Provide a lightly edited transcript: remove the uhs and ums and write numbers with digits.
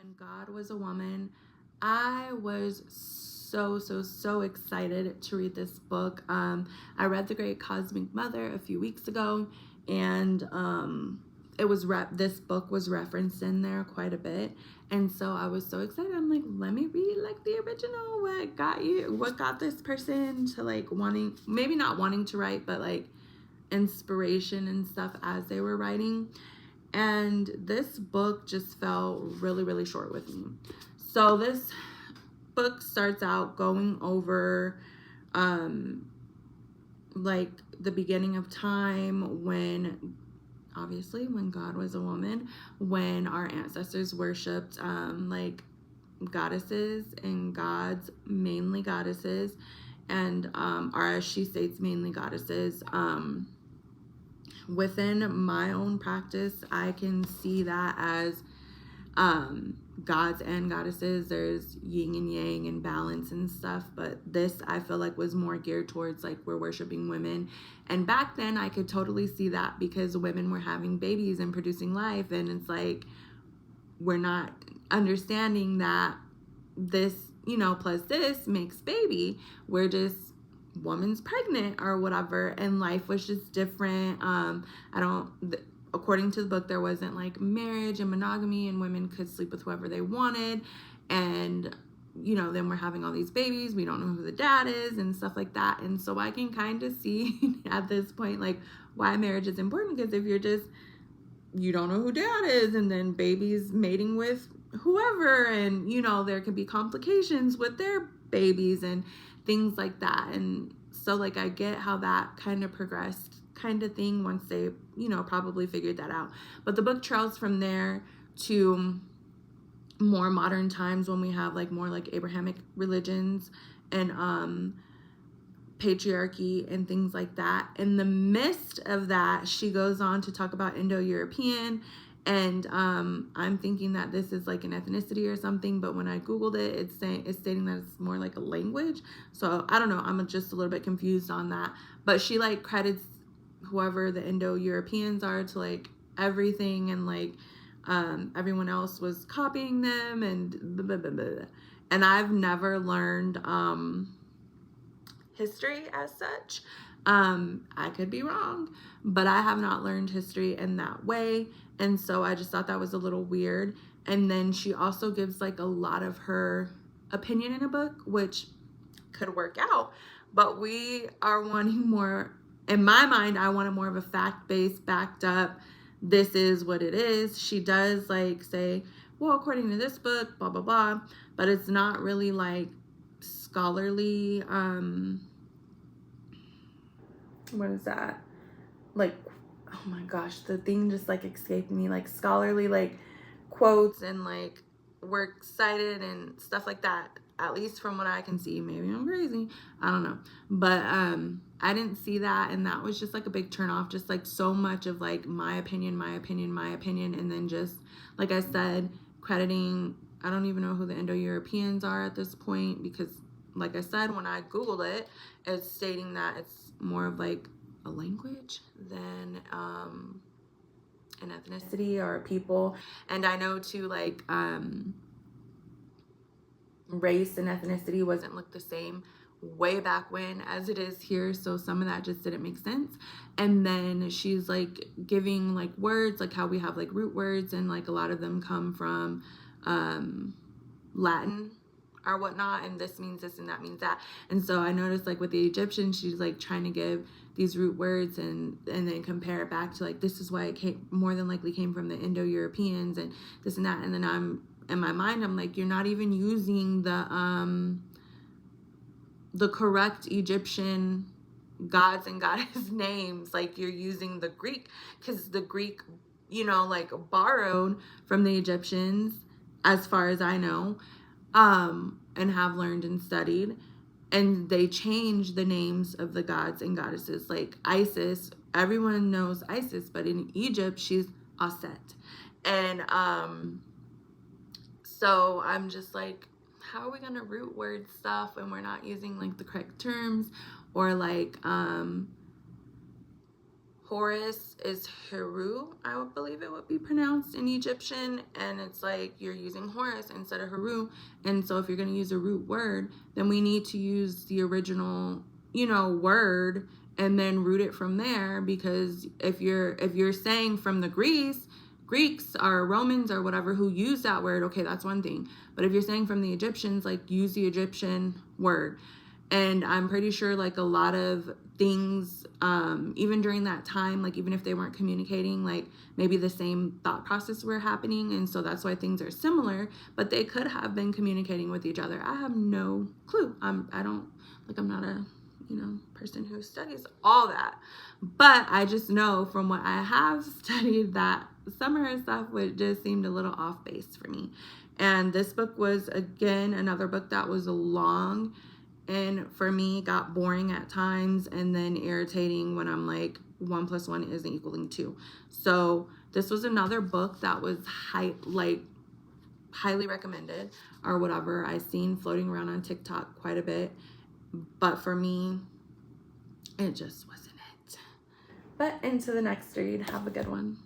When God Was a Woman. I was so excited to read this book. I read The Great Cosmic Mother a few weeks ago, and this book was referenced in there quite a bit, and so I was so excited. I'm like, let me read like the original. What got this person to like wanting, maybe not wanting to write, but like inspiration and stuff as they were writing. And this book just felt really short with me. So this book starts out going over like the beginning of time, when obviously when God was a woman, when our ancestors worshipped like goddesses and gods, mainly goddesses, and or as she states, mainly goddesses. Within my own practice, I can see that as gods and goddesses. There's yin and yang and balance and stuff, but this I feel like was more geared towards like we're worshiping women. And back then I could totally see that because women were having babies and producing life, and it's like we're not understanding that this, plus this makes baby. We're just woman's pregnant or whatever, and life was just different. According to the book, there wasn't like marriage and monogamy, and women could sleep with whoever they wanted. And then we're having all these babies, we don't know who the dad is and stuff like that. And so I can kind of see at this point like why marriage is important, because if you don't know who dad is, and then babies mating with whoever, and there could be complications with their babies and things like that. And so like I get how that kind of progressed, kind of thing, once they probably figured that out. But the book trails from there to more modern times, when we have like more like Abrahamic religions and patriarchy and things like that. In the midst of that, she goes on to talk about Indo-European, and I'm thinking that this is like an ethnicity or something, but when I googled it, it's stating that it's more like a language. So I don't know, I'm just a little bit confused on that. But she like credits whoever the Indo-Europeans are to like everything, and like everyone else was copying them, and blah, blah, blah, blah. And I've never learned history as such. I could be wrong, but I have not learned history in that way. And so I just thought that was a little weird. And then she also gives like a lot of her opinion in a book, which could work out. But we are wanting more, in my mind, I wanted more of a fact-based, backed up, this is what it is. She does like say, well, according to this book, blah, blah, blah. But it's not really like scholarly, what is that? Like, oh my gosh, the thing just like escaped me. Like scholarly, like quotes, and like we're excited and stuff like that. At least from what I can see. Maybe I'm crazy, I don't know. But I didn't see that, and that was just like a big turn off. Just like so much of like my opinion, and then just like I said, crediting, I don't even know who the Indo-Europeans are at this point, because like I said, when I googled it, it's stating that it's more of like a language than an ethnicity or a people. And I know too, like race and ethnicity wasn't looked the same way back when as it is here, so some of that just didn't make sense. And then she's like giving like words, like how we have like root words, and like a lot of them come from Latin or whatnot, and this means this and that means that. And so I noticed like with the Egyptians, she's like trying to give these root words and then compare it back to like, this is why it came, more than likely came from the Indo-Europeans and this and that. And then I'm in my mind, I'm like, you're not even using the correct Egyptian gods and goddess names. Like you're using the Greek, because the Greek, like borrowed from the Egyptians, as far as I know, and have learned and studied. And they changed the names of the gods and goddesses. Like Isis, everyone knows Isis, but in Egypt, she's Aset. And so I'm just like, how are we gonna root word stuff when we're not using like the correct terms, or like Horus is Heru, I would believe it would be pronounced in Egyptian, and it's like you're using Horus instead of Heru. And so if you're going to use a root word, then we need to use the original, you know, word and then root it from there, because if you're saying from the Greeks or Romans or whatever who use that word, okay, that's one thing. But if you're saying from the Egyptians, like, use the Egyptian word. And I'm pretty sure like a lot of things, even during that time, like even if they weren't communicating, like maybe the same thought process were happening. And so that's why things are similar, but they could have been communicating with each other. I have no clue. I'm not a, you know, person who studies all that. But I just know from what I have studied that some of her stuff would just seemed a little off base for me. And this book was, again, another book that was long, and for me got boring at times and then irritating when I'm like 1 + 1 isn't equaling 2. So this was another book that was highly recommended or whatever. I seen floating around on TikTok quite a bit, but for me it just wasn't it. But into the next read. Have a good one.